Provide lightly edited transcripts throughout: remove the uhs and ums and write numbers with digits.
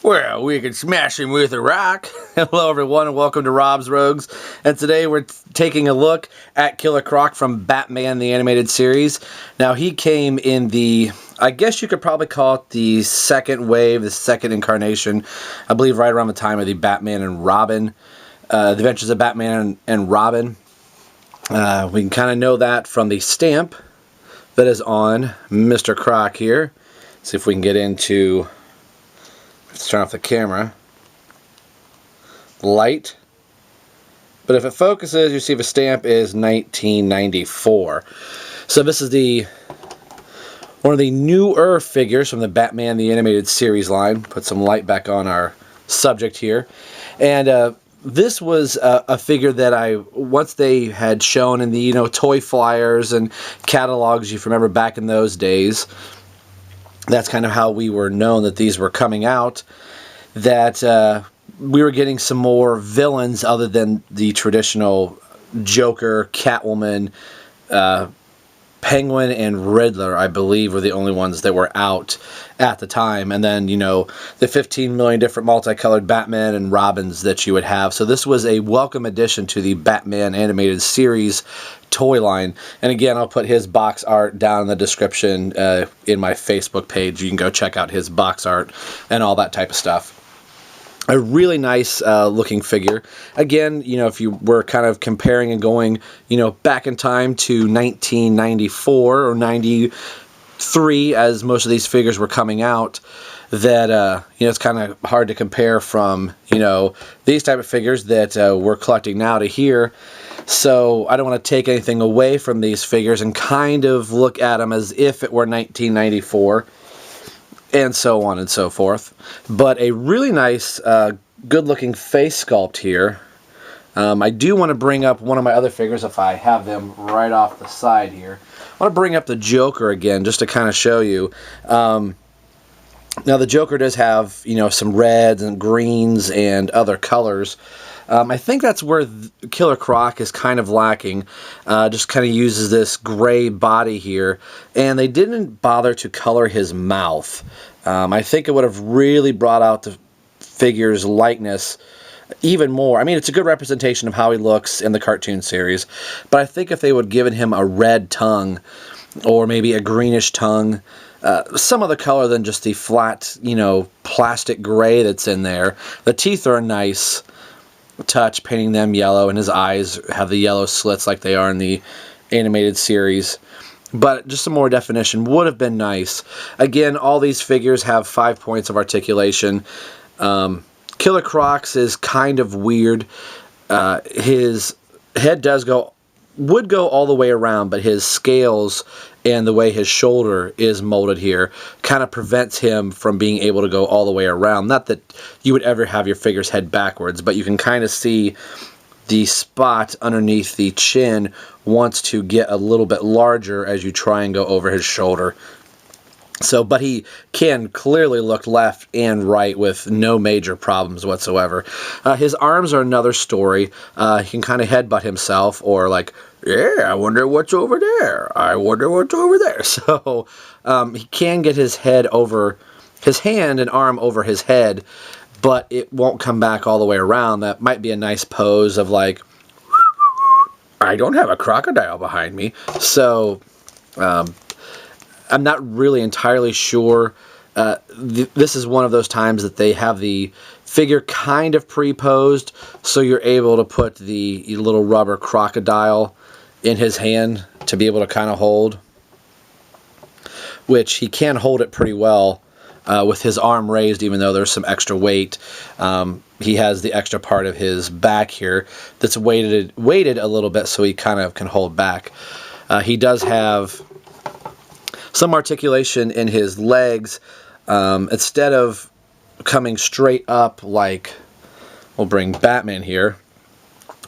Well, we can smash him with a rock. Hello everyone and welcome to Rob's Rogues. And today we're taking a look at Killer Croc from Batman the Animated Series. Now he came in the, I guess you could probably call it the second wave, the second incarnation. I believe right around the time of the Batman and Robin, The Adventures of Batman and Robin. We can kind of know that from the stamp that is on Mr. Croc here. See if we can get into... Let's turn off the camera. Light. But if it focuses, you see the stamp is 1994. So this is one of the newer figures from the Batman the Animated Series line. Put some light back on our subject here. And this was a figure that once they had shown in the toy flyers and catalogs, if you remember back in those days. That's kind of how we were known that these were coming out, that we were getting some more villains other than the traditional Joker, Catwoman, Penguin, and Riddler, I believe, were the only ones that were out at the time. And then, the 15 million different multicolored Batman and Robins that you would have. So this was a welcome addition to the Batman Animated Series toy line. And again, I'll put his box art down in the description in my Facebook page. You can go check out his box art and all that type of stuff. A really nice looking figure. Again, if you were kind of comparing and going, back in time to 1994 or 93, as most of these figures were coming out, that, it's kind of hard to compare from, these type of figures that we're collecting now to here. So I don't want to take anything away from these figures and kind of look at them as if it were 1994. And so on and so forth. But a really nice, good-looking face sculpt here. I do want to bring up one of my other figures if I have them right off the side here. I want to bring up the Joker again just to kind of show you. Now the Joker does have, some reds and greens and other colors. I think that's where Killer Croc is kind of lacking. Just kind of uses this gray body here. And they didn't bother to color his mouth. I think it would have really brought out the figure's likeness even more. I mean, it's a good representation of how he looks in the cartoon series. But I think if they would have given him a red tongue or maybe a greenish tongue, some other color than just the flat, plastic gray that's in there. The teeth are a nice touch, painting them yellow, and his eyes have the yellow slits like they are in the animated series. But just some more definition would have been nice. Again, all these figures have 5 points of articulation. Killer Croc's is kind of weird. His head would go all the way around, but his scales and the way his shoulder is molded here kind of prevents him from being able to go all the way around. Not that you would ever have your figure's head backwards, but you can kind of see the spot underneath the chin wants to get a little bit larger as you try and go over his shoulder. So, but he can clearly look left and right with no major problems whatsoever. His arms are another story. He can kind of headbutt himself or like, yeah, I wonder what's over there. I wonder what's over there. So, he can get his head over, his hand and arm over his head, but it won't come back all the way around. That might be a nice pose of like, I don't have a crocodile behind me. So, I'm not really entirely sure. This is one of those times that they have the figure kind of pre-posed, so you're able to put the little rubber crocodile in his hand to be able to kind of hold, which he can hold it pretty well with his arm raised, even though there's some extra weight. He has the extra part of his back here that's weighted a little bit, so he kind of can hold back. He does have some articulation in his legs. Instead of coming straight up like, we'll bring Batman here,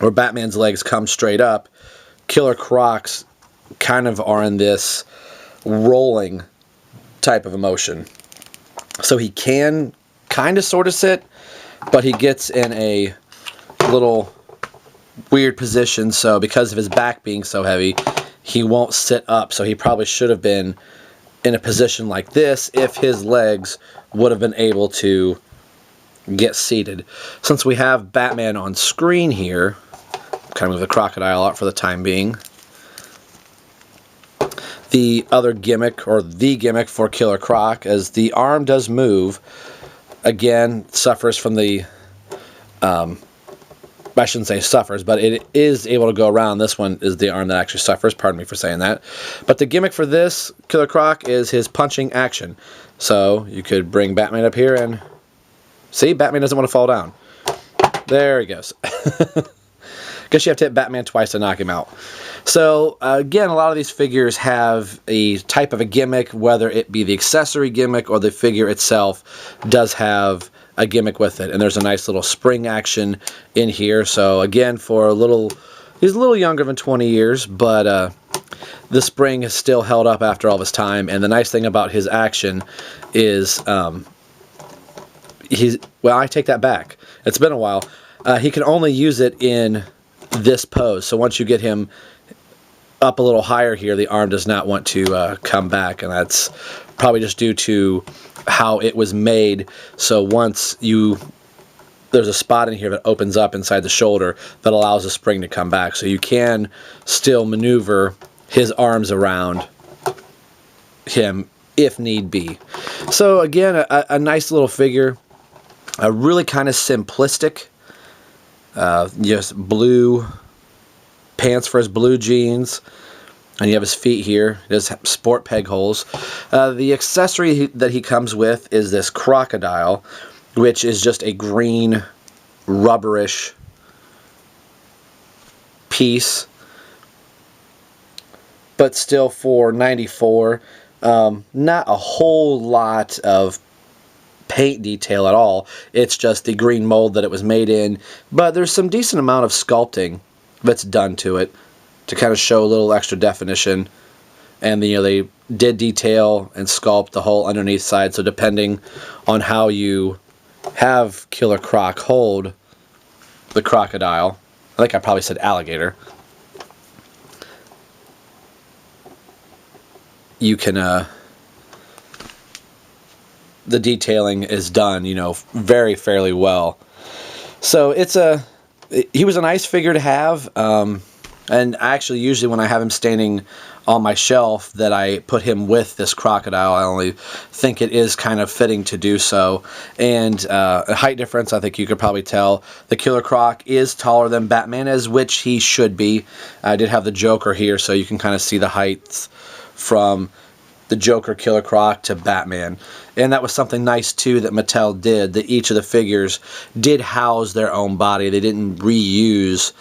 where Batman's legs come straight up, Killer Croc's kind of are in this rolling type of emotion. So he can kind of sort of sit, but he gets in a little weird position. So because of his back being so heavy, he won't sit up. So he probably should have been in a position like this if his legs would have been able to get seated. Since we have Batman on screen here, kind of move the crocodile out for the time being. The other gimmick, or the gimmick for Killer Croc, is the arm does move. Again, suffers from the, I shouldn't say suffers, but it is able to go around. This one is the arm that actually suffers. Pardon me for saying that. But the gimmick for this Killer Croc is his punching action. So you could bring Batman up here and see, Batman doesn't want to fall down. There he goes. Guess you have to hit Batman twice to knock him out. So, again, a lot of these figures have a type of a gimmick, whether it be the accessory gimmick or the figure itself does have a gimmick with it. And there's a nice little spring action in here. So, again, for a little, he's a little younger than 20 years, but the spring is still held up after all this time. And the nice thing about his action is, well, I take that back. It's been a while. He can only use it in this pose. So once you get him up a little higher here, the arm does not want to come back, and that's probably just due to how it was made. So once there's a spot in here that opens up inside the shoulder that allows the spring to come back. So you can still maneuver his arms around him if need be. So again, a nice little figure, a really kind of simplistic. Just blue pants for his blue jeans, and you have his feet here. He does have sport peg holes. The accessory that he comes with is this crocodile, which is just a green rubberish piece, but still for $94. Not a whole lot of paint detail at all. It's just the green mold that it was made in, but there's some decent amount of sculpting that's done to it to kind of show a little extra definition. And they did detail and sculpt the whole underneath side, so depending on how you have Killer Croc hold the crocodile, I think I probably said alligator, you can the detailing is done, very fairly well. So he was a nice figure to have, and actually usually when I have him standing on my shelf that I put him with this crocodile, I only think it is kind of fitting to do so. And a height difference, I think you could probably tell. The Killer Croc is taller than Batman, as which he should be. I did have the Joker here, so you can kind of see the heights from the Joker, Killer Croc to Batman. And that was something nice too that Mattel did, that each of the figures did house their own body. They didn't reuse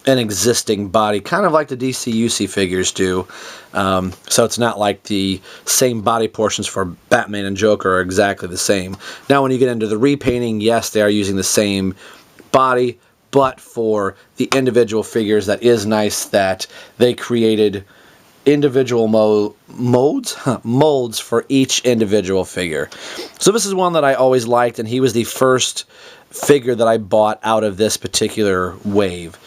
an existing body, kind of like the DC-UC figures do. So it's not like the same body portions for Batman and Joker are exactly the same. Now when you get into the repainting, yes, they are using the same body, but for the individual figures, that is nice that they created individual molds for each individual figure. So this is one that I always liked, and he was the first figure that I bought out of this particular wave.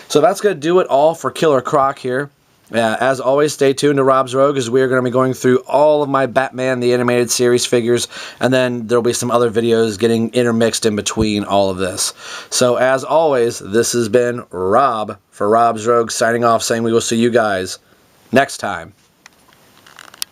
So that's going to do it all for Killer Croc here. As always, stay tuned to Rob's Rogue, as we are going to be going through all of my Batman the Animated Series figures, and then there will be some other videos getting intermixed in between all of this. So as always, this has been Rob for Rob's Rogue, signing off, saying we will see you guys next time.